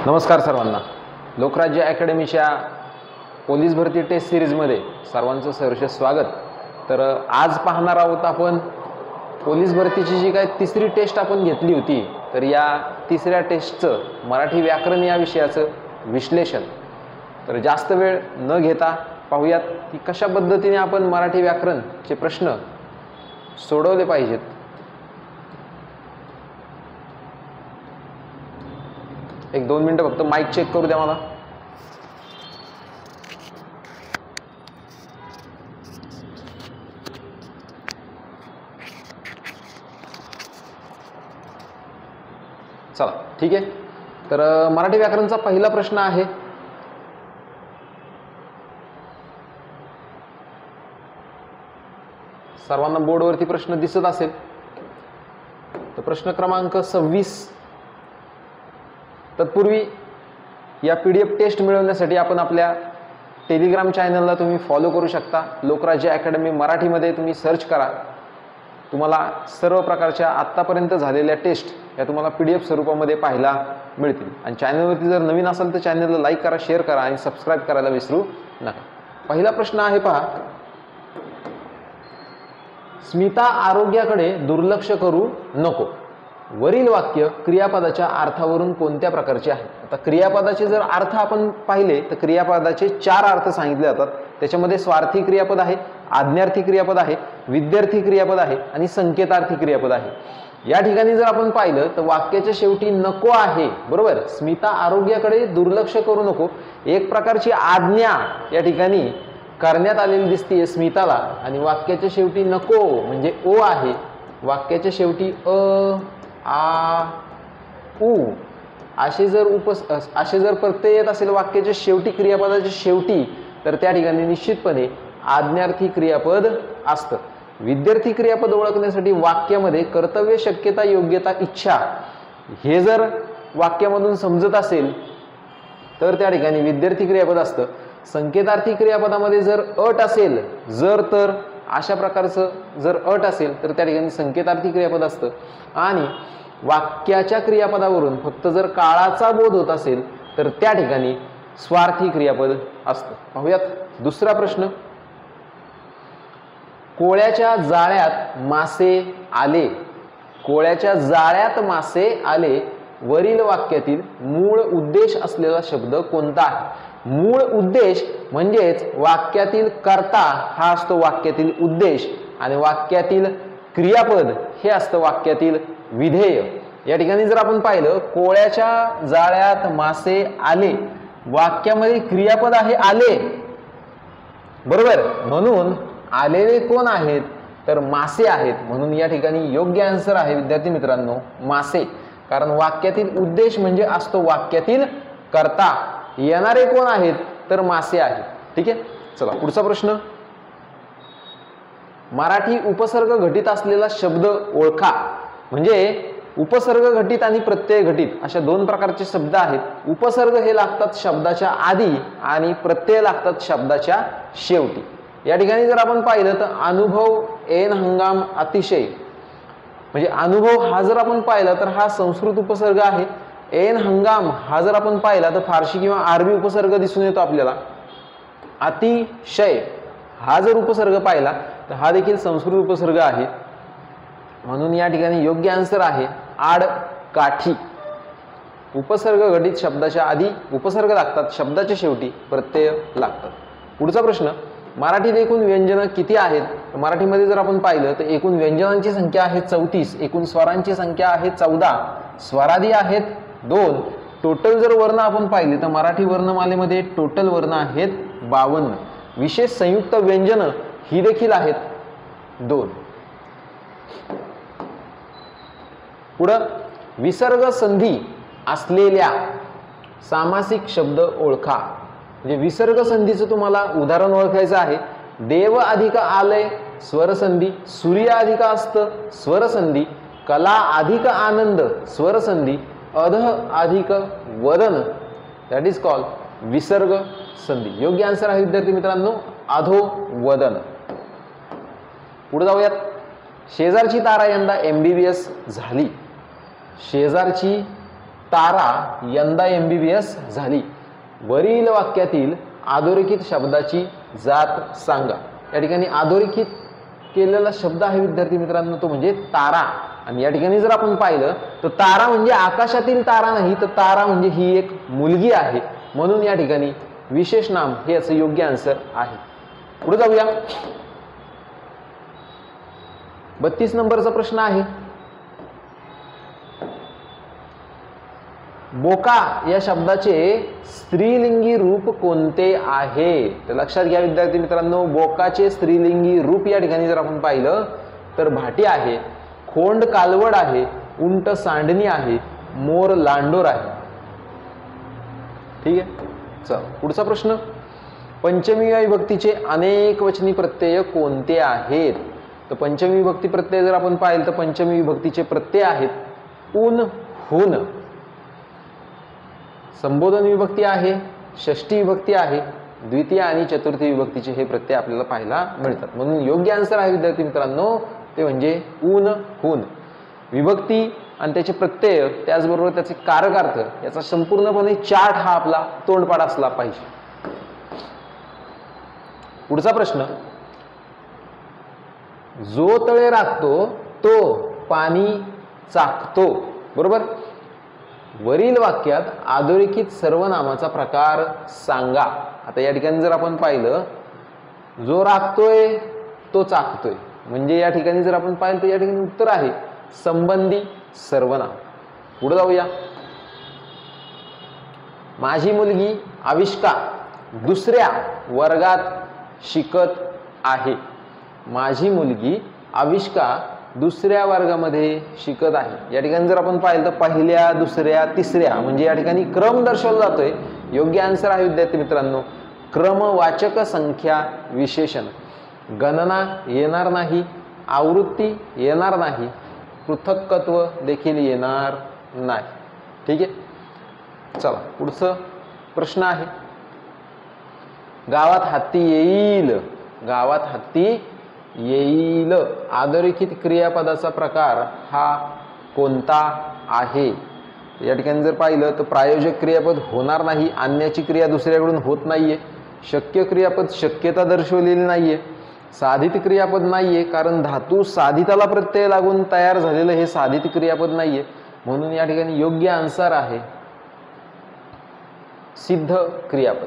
नमस्कार सर्वांना. लोकराज्य अकॅडमीच्या पोलीस भरती टेस्ट सिरीजमध्ये सर्वांचं सहर्ष स्वागत. तर आज पाहणार आहोत आपण पोलीस भरतीची जी काय तिसरी टेस्ट आपण घेतली होती, तर या तिसऱ्या टेस्टचं मराठी व्याकरण या विषयाचं विश्लेषण. तर जास्त वेळ न घेता पाहूयात की कशा पद्धतीने आपण मराठी व्याकरणचे प्रश्न सोडवले पाहिजेत. एक 2 मिनिटं फक्त माईक चेक करू द्या मला. चला ठीक आहे. तर मराठी व्याकरणचा पहिला प्रश्न आहे, सर्वांना बोर्डवरती प्रश्न दिसत असेल. तर प्रश्न क्रमांक 26. तत्पूर्वी या PDF टेस्ट मिळवण्यासाठी आपण आपल्या टेलिग्राम चॅनलला तुम्ही फॉलो करू शकता. लोकराज्य अकॅडमी मराठीमध्ये तुम्ही सर्च करा. तुम्हाला सर्व प्रकारच्या आत्तापर्यंत झालेल्या टेस्ट या तुम्हाला PDF स्वरूपामध्ये पाहायला मिळतील. आणि चॅनलवरती जर नवीन असाल तर चॅनलला लाईक करा, शेअर करा आणि सबस्क्राईब करायला विसरू नका. पहिला प्रश्न आहे पहा, स्मिता आरोग्याकडे दुर्लक्ष करू नको. वरील वाक्य क्रियापदाच्या अर्थावरून कोणत्या प्रकारचे आहे? आता क्रियापदाचे जर अर्थ आपण पाहिले तर क्रियापदाचे 4 अर्थ सांगितले जातात. त्याच्यामध्ये स्वार्थी क्रियापद आहे, आज्ञार्थी क्रियापद आहे, विद्यार्थी क्रियापद आहे आणि संकेतार्थी क्रियापद आहे. या ठिकाणी जर आपण पाहिलं तर वाक्याच्या शेवटी नको आहे, बरोबर. स्मिता आरोग्याकडे दुर्लक्ष करू नको, एक प्रकारची आज्ञा या ठिकाणी करण्यात आलेली दिसते स्मिताला. आणि वाक्याच्या शेवटी नको म्हणजे ओ आहे. वाक्याच्या शेवटी आ उ असे जर प्रत्यय येत असेल वाक्याच्या शेवटी, क्रियापदाच्या शेवटी, तर त्या ठिकाणी निश्चितपणे आज्ञार्थी क्रियापद असतं. विद्यार्थी क्रियापद ओळखण्यासाठी वाक्यामध्ये कर्तव्य, शक्यता, योग्यता, इच्छा हे जर वाक्यामधून समजत असेल तर त्या ठिकाणी विद्यार्थी क्रियापद असतं. संकेतार्थी क्रियापदामध्ये जर अट असेल, जर तर अशा प्रकारचं जर अट असेल तर त्या ठिकाणी संकेतार्थी क्रियापद असतं. आणि वाक्याच्या क्रियापदावरून फक्त जर काळाचा बोध होत असेल तर त्या ठिकाणी स्वार्थी क्रियापद असतं. पाहूयात दुसरा प्रश्न. कोळ्याच्या जाळ्यात मासे आले. कोळ्याच्या जाळ्यात मासे आले वरील वाक्यातील मूळ उद्देश असलेला शब्द कोणता आहे? मूळ उद्देश म्हणजेच वाक्यातील कर्ता हा असतो वाक्यातील उद्देश, आणि वाक्यातील क्रियापद हे असतं वाक्यातील विधेय. या ठिकाणी जर आपण पाहिलं, कोळ्याच्या जाळ्यात मासे आले, वाक्यामध्ये क्रियापद आहे आले, बरोबर. म्हणून आलेले कोण आहेत तर मासे आहेत. म्हणून या ठिकाणी योग्य आन्सर आहे विद्यार्थी मित्रांनो मासे. कारण वाक्यातील उद्देश म्हणजे असतो वाक्यातील कर्ता, येणारे कोण आहेत तर मासे आहेत. ठीक आहे. चला पुढचा प्रश्न. मराठी उपसर्ग घटित असलेला शब्द ओळखा. म्हणजे उपसर्ग घटित आणि प्रत्यय घटित अशा 2 प्रकारचे शब्द आहेत. उपसर्ग हे लागतात शब्दाच्या आधी आणि प्रत्यय लागतात शब्दाच्या शेवटी. या ठिकाणी जर आपण पाहिलं तर अनुभव, ऐन, हंगाम, अतिशय, म्हणजे अनुभव हा जर आपण पाहिला तर हा संस्कृत उपसर्ग आहे. ऐन हंगाम हा जर आपण पाहिला तर फारसी किंवा अरबी उपसर्ग दिसून येतो आपल्याला. अतिशय हा जर उपसर्ग पाहिला तर हा देखील संस्कृत उपसर्ग आहे. म्हणून या ठिकाणी योग्य आन्सर आहे आड काठी. उपसर्ग घटित शब्दाच्या आधी उपसर्ग लागतात, शब्दाच्या शेवटी प्रत्यय लागतात. पुढचा प्रश्न. मराठीत एकूण व्यंजनं किती आहेत? मराठीमध्ये जर आपण पाहिलं तर एकूण व्यंजनांची संख्या आहे 34, एकूण स्वरांची संख्या आहे 14, स्वरादी आहेत 2. टोटल जर वर्ण आपण पाहिली तर मराठी वर्णमालेमध्ये टोटल वर्ण आहेत 52. विशेष संयुक्त व्यंजनं ही देखील आहेत 2. पुढं विसर्ग संधी असलेल्या सामासिक शब्द ओळखा. म्हणजे विसर्ग संधीचं तुम्हाला उदाहरण ओळखायचं आहे. देव अधिक आलय स्वरसंधी, सूर्य अधिक अस्त स्वरसंधी, कला अधिक आनंद स्वरसंधी, अध अधिक वदन, दॅट इज कॉल्ड विसर्ग संधी. योग्य आन्सर आहे विद्यार्थी मित्रांनो अधो वदन. पुढे जाऊयात. शेजारची तारा यंदा MBBS झाली. शेजारची तारा यंदा MBBS झाली. वरील वाक्यातील अधोरेखित शब्दाची जात सांगा. या ठिकाणी अधोरेखित केलेला शब्द आहे विद्यार्थी मित्रांनो तो म्हणजे तारा. आणि या ठिकाणी जर आपण पाहिलं तर तारा म्हणजे आकाशातील तारा नाही, तर तारा म्हणजे ही एक मुलगी आहे. म्हणून या ठिकाणी विशेष नाम हे याचं योग्य आन्सर आहे. पुढे जाऊया. 32 नंबरचा प्रश्न आहे. बोका या शब्दाचे स्त्रीलिंगी रूप कोणते आहे? तर लक्षात घ्या विद्यार्थी मित्रांनो, बोकाचे स्त्रीलिंगी रूप या ठिकाणी जर आपण पाहिलं तर भाटी आहे, खोंड कालवड आहे, उंट सांडणी आहे, मोर लांडोर आहे. ठीक आहे. चल पुढचा प्रश्न. पंचमी विभक्तीचे अनेक वचनी प्रत्यय कोणते आहेत? तर पंचमी विभक्ती प्रत्यय जर आपण पाहिलं तर पंचमी विभक्तीचे प्रत्यय आहेत उन, हुन. संबोधन विभक्ती आहे, षष्ठी विभक्ती आहे, द्वितीय आणि चतुर्थी विभक्तीचे हे प्रत्यय आपल्याला पाहायला मिळतात. म्हणून योग्य आन्सर आहे विद्यार्थी मित्रांनो ते म्हणजे उन, हुन. विभक्ती आणि त्याचे प्रत्यय त्याचबरोबर त्याचे कारकार्थ याचा संपूर्णपणे चार्ट हा आपला तोंडपाठ असला पाहिजे. पुढचा प्रश्न. जो तळे राखतो तो पाणी चाकतो. बरोबर. वरील वाक्यात अधोरेखित सर्वनामाचा प्रकार सांगा. आता या ठिकाणी जर आपण पाहिलं जो राखतोय तो चाकतोय म्हणजे या ठिकाणी जर आपण पाहिलं तर या ठिकाणी उत्तर आहे संबंधी सर्वनाम. पुढे जाऊया. माझी मुलगी आविष्का दुसऱ्या वर्गात शिकत आहे. माझी मुलगी आविष्का दुसऱ्या वर्गामध्ये शिकत आहे. या ठिकाणी जर आपण पाहिलं तर पहिल्या, दुसऱ्या, तिसऱ्या म्हणजे या ठिकाणी क्रम दर्शवला जातोय. योग्य आन्सर आहे विद्यार्थी मित्रांनो क्रमवाचक संख्या विशेषण. गणना येणार नाही, आवृत्ती येणार नाही, पृथक्कत्व देखील येणार नाही. ठीक आहे. चला पुढचं प्रश्न आहे. गावात हत्ती येईल. गावात हत्ती येईल. अधोरेखित क्रियापदाचा प्रकार हा कोणता आहे? या ठिकाणी जर पाहिलं तर प्रायोजक क्रियापद होणार नाही, आणण्याची क्रिया दुसऱ्याकडून होत नाहीये, शक्य क्रियापद शक्यता दर्शवलेली नाहीये, साधित क्रियापद नाहीये कारण धातू साधिताला प्रत्यय लागून तयार झालेलं हे साधित क्रियापद नाहीये. म्हणून या ठिकाणी योग्य आन्सर आहे सिद्ध क्रियापद.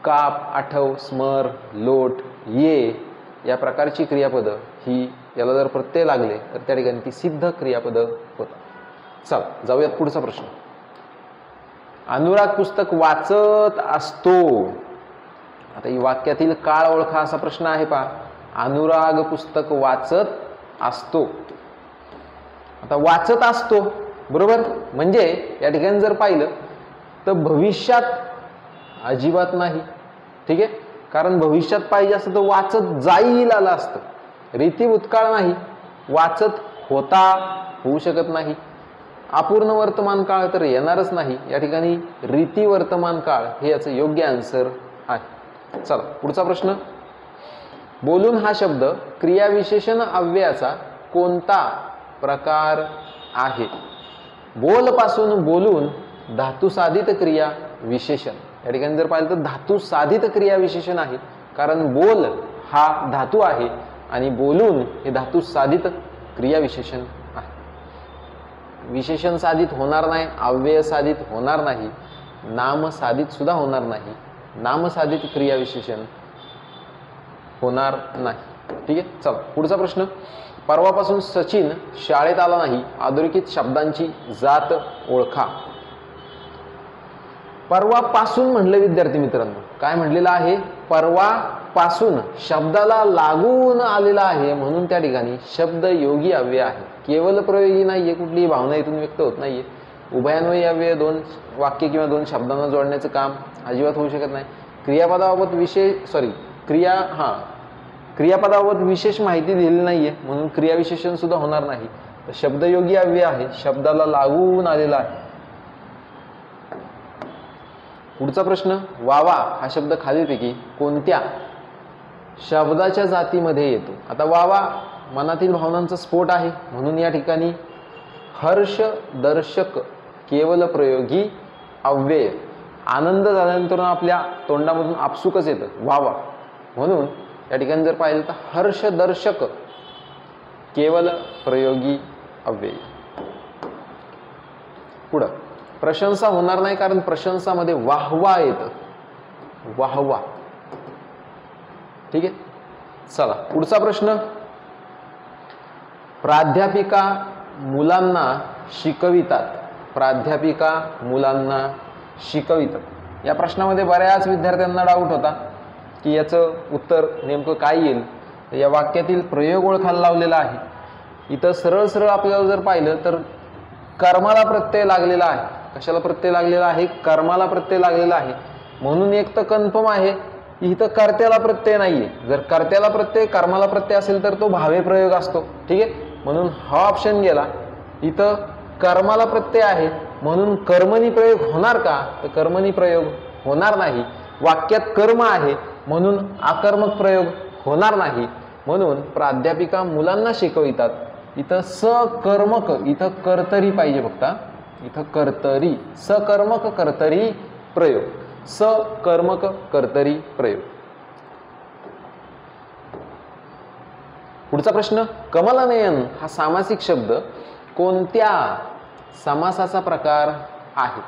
काप, आठव, स्मर, लोट, ये या प्रकारची क्रियापद ही याला जर प्रत्यय लागले तर त्या ठिकाणी ती सिद्ध क्रियापद होतात. चला जाऊयात पुढचा प्रश्न. अनुराग पुस्तक वाचत असतो. आता ही वाक्यातील काळ ओळखा असा प्रश्न आहे पहा. अनुराग पुस्तक वाचत असतो. आता वाचत असतो बरोबर म्हणजे या ठिकाणी जर पाहिलं तर भविष्यात अजिबात नाही. ठीक आहे. कारण भविष्यात पाहिजे असतं तर वाचत जाईल आलं असतं. रीती भूतकाळ नाही, वाचत होता होऊ शकत नाही. अपूर्ण वर्तमान काळ तर येणारच नाही. या ठिकाणी रीती वर्तमान काळ हे याचं योग्य आन्सर आहे. चला पुढचा प्रश्न. बोलून हा शब्द क्रियाविशेषण अव्ययाचा कोणता प्रकार आहे? बोल पासून बोलून धातू साधित क्रिया विशेषण. या ठिकाणी जर पाहिलं तर धातू साधित क्रिया विशेषण आहे कारण बोल हा धातू आहे आणि बोलून हे धातू साधित क्रिया विशेषण आहे. विशेषण साधित होणार नाही, अव्यय साधित होणार नाही, नाम साधित सुद्धा होणार नाही, नाम साधित क्रिया विशेषण होणार नाही. ठीक आहे. चला पुढचा प्रश्न. परवापासून सचिन शाळेत आला नाही. अधोरेखित शब्दांची जात ओळखा. परवापासून म्हणलं विद्यार्थी मित्रांनो काय म्हणलेलं आहे? परवापासून शब्दाला लागून आलेला आहे म्हणून त्या ठिकाणी शब्द योगी अव्यय आहे. केवळ प्रयोगी नाहीये, कुठलीही भावना इथून व्यक्त होत नाहीये. उभयान्वयी अव्यय दोन वाक्य किंवा दोन शब्दांना जोडण्याचं काम अजिबात होऊ शकत नाही. क्रियापदाबाबत क्रियापदाबाबत विशेष माहिती दिलेली नाहीये म्हणून क्रियाविशेषण सुद्धा होणार नाही. तर शब्दयोगी अव्यय आहे, शब्दाला लागून आलेला आहे. पुढचा प्रश्न. वावा हा शब्द खालीलपैकी कोणत्या शब्दाच्या जातीमध्ये येतो? आता वावा मनातील भावनांचा स्फोट आहे म्हणून या ठिकाणी हर्ष दर्शक केवल प्रयोगी अव्यय. आनंद झाल्यानंतर आपल्या तोंडामधून आपसुकच येतं, वा वा. म्हणून या ठिकाणी जर पाहिलं तर हर्षदर्शक केवल प्रयोगी अव्यय. पुढं प्रशंसा होणार नाही, कारण प्रशंसामध्ये वाहवा येतं, वाहवा. ठीक आहे. चला पुढचा प्रश्न. प्राध्यापिका मुलांना शिकवितात. प्राध्यापिका मुलांना शिकवितात. या प्रश्नामध्ये बऱ्याच विद्यार्थ्यांना डाऊट होता की याचं उत्तर नेमकं काय येईल. या वाक्यातील प्रयोग ओळखायला लावलेला आहे. इथं सरळ सरळ आपल्याला जर पाहिलं तर कर्माला प्रत्यय लागलेला आहे. कशाला प्रत्यय लागलेला आहे? कर्माला प्रत्यय लागलेला आहे. म्हणून एक तर कन्फर्म आहे की इथं कर्त्याला प्रत्यय नाहीये. जर कर्त्याला प्रत्यय कर्माला प्रत्यय असेल तर तो भावे प्रयोग असतो. ठीक आहे. म्हणून हा ऑप्शन गेला. इथं कर्माला प्रत्यय आहे म्हणून कर्मणी प्रयोग होणार का? तर कर्मणी प्रयोग होणार नाही. वाक्यात कर्म आहे म्हणून आकर्मक प्रयोग होणार नाही. म्हणून प्राध्यापिका मुलांना शिकवितात. इथं सकर्मक, इथं कर्तरी पाहिजे फक्त. इथं कर्तरी, सकर्मक कर्तरी प्रयोग, सकर्मक कर्तरी प्रयोग. पुढचा प्रश्न. कमलनयन हा सामासिक शब्द कोणत्या समासाचा प्रकार आहे?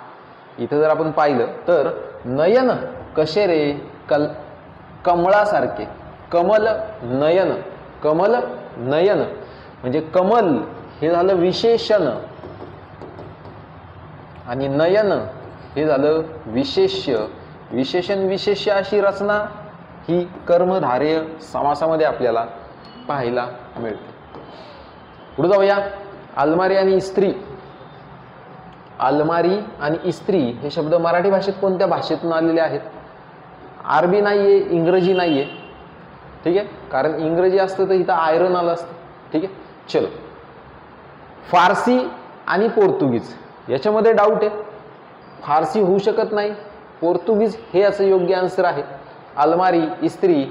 इथं जर आपण पाहिलं तर नयन कसे रे? कमळासारखे. कमल नयन, कमल नयन म्हणजे कमल हे झालं विशेषण आणि नयन हे झालं विशेष्य. विशेषण विशेष्य अशी रचना ही कर्मधारय समासामध्ये आपल्याला पाहायला मिळते. पुढे जाऊया. अलमारी आणि इस्त्री. अलमारी आणि इस्त्री हे शब्द मराठी भाषेत कोणत्या भाषेतून आलेले आहेत? अरबी नाहीये, इंग्रजी नाहीये. ठीक आहे. कारण इंग्रजी असतं तर इथं आयरन आलं असतं. ठीक आहे. चलो. फारसी आणि पोर्तुगीज याच्यामध्ये डाऊट आहे. फारसी होऊ शकत नाही, पोर्तुगीज हे असं योग्य आन्सर आहे. अलमारी, इस्त्री,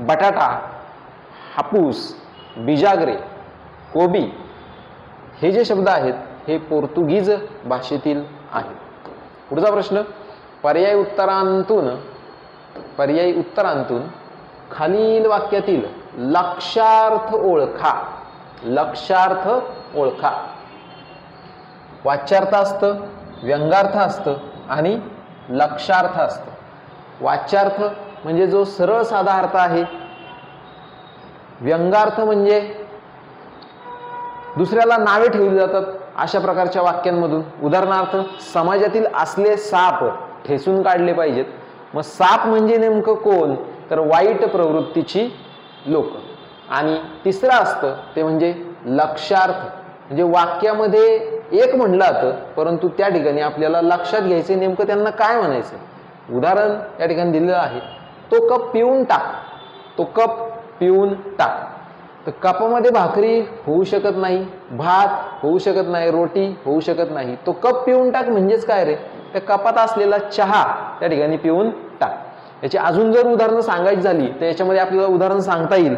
बटाटा, हापूस, बिजागरे, कोबी हे जे शब्द आहेत हे पोर्तुगीज भाषेतील आहेत. पुढचा प्रश्न. पर्यायी उत्तरांतून खालील वाक्यातील लक्षार्थ ओळखा. लक्षार्थ ओळखा. वाच्यार्थ असतं, व्यंगार्थ असतं आणि लक्षार्थ असतं. वाच्यार्थ म्हणजे जो सरळ साधा अर्थ आहे. व्यंगार्थ म्हणजे दुसऱ्याला नावे ठेवली जातात अशा प्रकारच्या वाक्यांमधून. उदाहरणार्थ समाजातील असले साप ठेचून काढले पाहिजेत. मग साप म्हणजे नेमकं कोण? तर वाईट प्रवृत्तीची लोक. आणि तिसरं असतं ते म्हणजे लक्षार्थ म्हणजे वाक्यामध्ये एक म्हणलं जातं परंतु त्या ठिकाणी आपल्याला लक्षात घ्यायचं नेमकं त्यांना काय म्हणायचं. उदाहरण या ठिकाणी दिलेलं आहे. तो कप पिऊन टाक. तो कप पिऊन टाक. तर कपामध्ये भाकरी होऊ शकत नाही, भात होऊ शकत नाही, रोटी होऊ शकत नाही. तो कप पिऊन टाक म्हणजेच काय रे? त्या कपात असलेला चहा त्या ठिकाणी पिऊन टाक. याची अजून जर उदाहरणं सांगायची झाली तर याच्यामध्ये आपल्याला उदाहरण सांगता येईल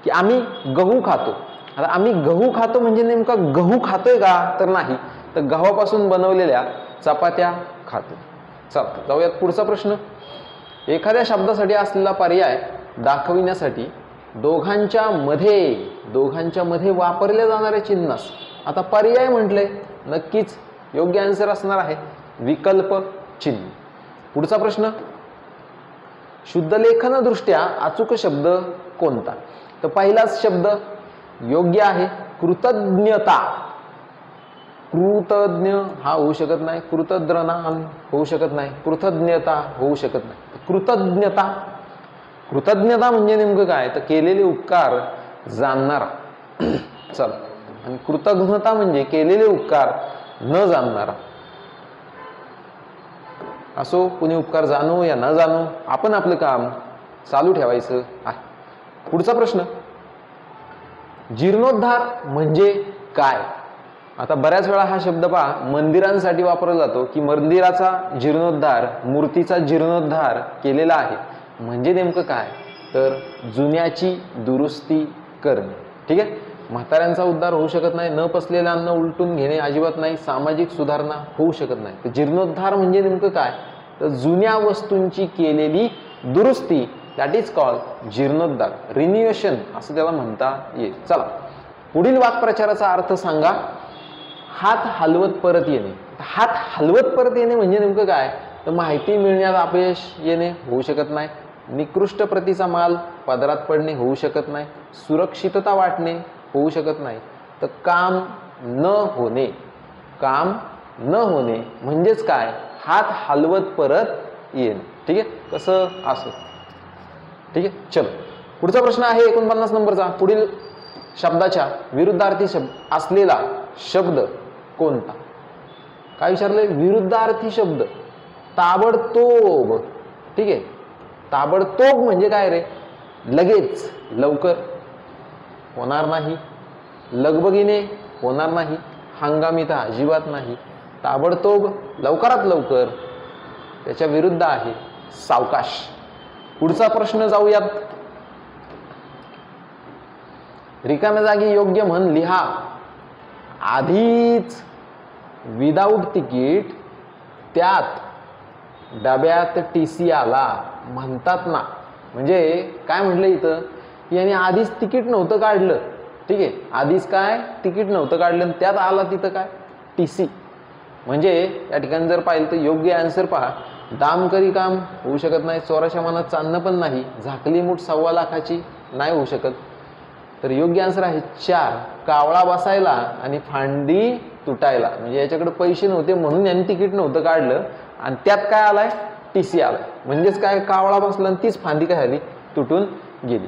की आम्ही गहू खातो. आता आम्ही गहू खातो म्हणजे नेमका गहू खातोय का? तर नाही, तर गव्हापासून बनवलेल्या चपात्या खातो. चला जाऊयात पुढचा प्रश्न. एखाद्या शब्दासाठी असलेला पर्याय दाखविण्यासाठी दोघांच्या मध्ये वापरले जाणारे चिन्हास. आता पर्याय म्हटले नक्कीच योग्य आन्सर असणार आहे विकल्प चिन्ह. पुढचा प्रश्न. शुद्धलेखन दृष्ट्या अचूक शब्द कोणता? तर पहिलाच शब्द योग्य आहे कृतज्ञता. कृतज्ञ हा होऊ शकत नाही. कृतज्ञान होऊ शकत नाही. कृतज्ञता होऊ शकत नाही. कृतज्ञता. कृतज्ञता म्हणजे नेमकं काय? तर केलेले उपकार जाणणारा. चल. आणि कृतज्ञता म्हणजे केलेले उपकार न जाणणारा. असो कुणी उपकार जाणो या न जाणो आपण आपलं काम चालू ठेवायचं आहे. पुढचा प्रश्न. जीर्णोद्धार म्हणजे काय? आता बऱ्याच वेळा हा शब्द पहा मंदिरांसाठी वापरला जातो की मंदिराचा जीर्णोद्धार, मूर्तीचा जीर्णोद्धार केलेला आहे. म्हणजे नेमकं काय? तर जुन्याची दुरुस्ती करणे. ठीक आहे. म्हाताऱ्यांचा उद्धार होऊ शकत नाही, न पचलेलं अन्न उलटून घेणे अजिबात नाही, सामाजिक सुधारणा होऊ शकत नाही. तर जीर्णोद्धार म्हणजे नेमकं काय, तर जुन्या वस्तूंची केलेली दुरुस्ती, दॅट इज कॉल्ड जीर्णोद्धार, रिन्युएशन असं त्याला म्हणता येईल. चला पुढील वाक्प्रचाराचा अर्थ सांगा. हात हलवत परत येणे. हात हलवत परत येणे म्हणजे नेमकं काय, तर माहिती मिळण्यात अपयश येणे होऊ शकत नाही, निकृष्ट प्रतीचा माल पदरात पडणे होऊ शकत नाही, सुरक्षितता वाटणे होऊ शकत नाही, तर काम न होणे. काम न होणे म्हणजेच काय, हात हलवत परत येणे. ठीक आहे, कसं असं. ठीक आहे, चलो पुढचा प्रश्न आहे 49 नंबरचा. पुढील शब्दाच्या विरुद्धार्थी असलेला शब्द कोणता. काय विचारलंय, विरुद्धार्थी शब्द. ताबडतोब. ठीक आहे, ताबडतोब म्हणजे काय रे, लगेच, लवकर, होणार नाही, लगबगीने, होणार नाही, हंगामीता, अजिबात नाही, ताबडतोब, लवकरात लवकर. त्याच्या विरुद्ध आहे सावकाश. पुढचा प्रश्न जाऊयात. रिकाम्या जागी योग्य म्हण लिहा. आधीच विदाऊट तिकीट, त्यात डब्यात टीसी आला म्हणतात ना. म्हणजे काय म्हटलं इथं, याने आधीच तिकीट नव्हतं काढलं. ठीक आहे, आधीच काय तिकीट नव्हतं काढलं, त्यात आला तिथं काय, टीसी. म्हणजे या ठिकाणी जर पाहिलं तर योग्य आन्सर पहा. दामकरी काम होऊ शकत नाही, चोराच्या मनात चांदणं पण नाही, झाकली मूठ 1.25 लाखाची नाही होऊ शकत. तर योग्य आन्सर आहे 4, कावळा बसायला आणि फांदी तुटायला. म्हणजे याच्याकडे पैसे नव्हते म्हणून यांनी तिकीट नव्हतं काढलं आणि त्यात काय आलाय, टीसी आलाय. म्हणजेच काय, कावळा बसला आणि तीच फांदी काय झाली, तुटून गेली.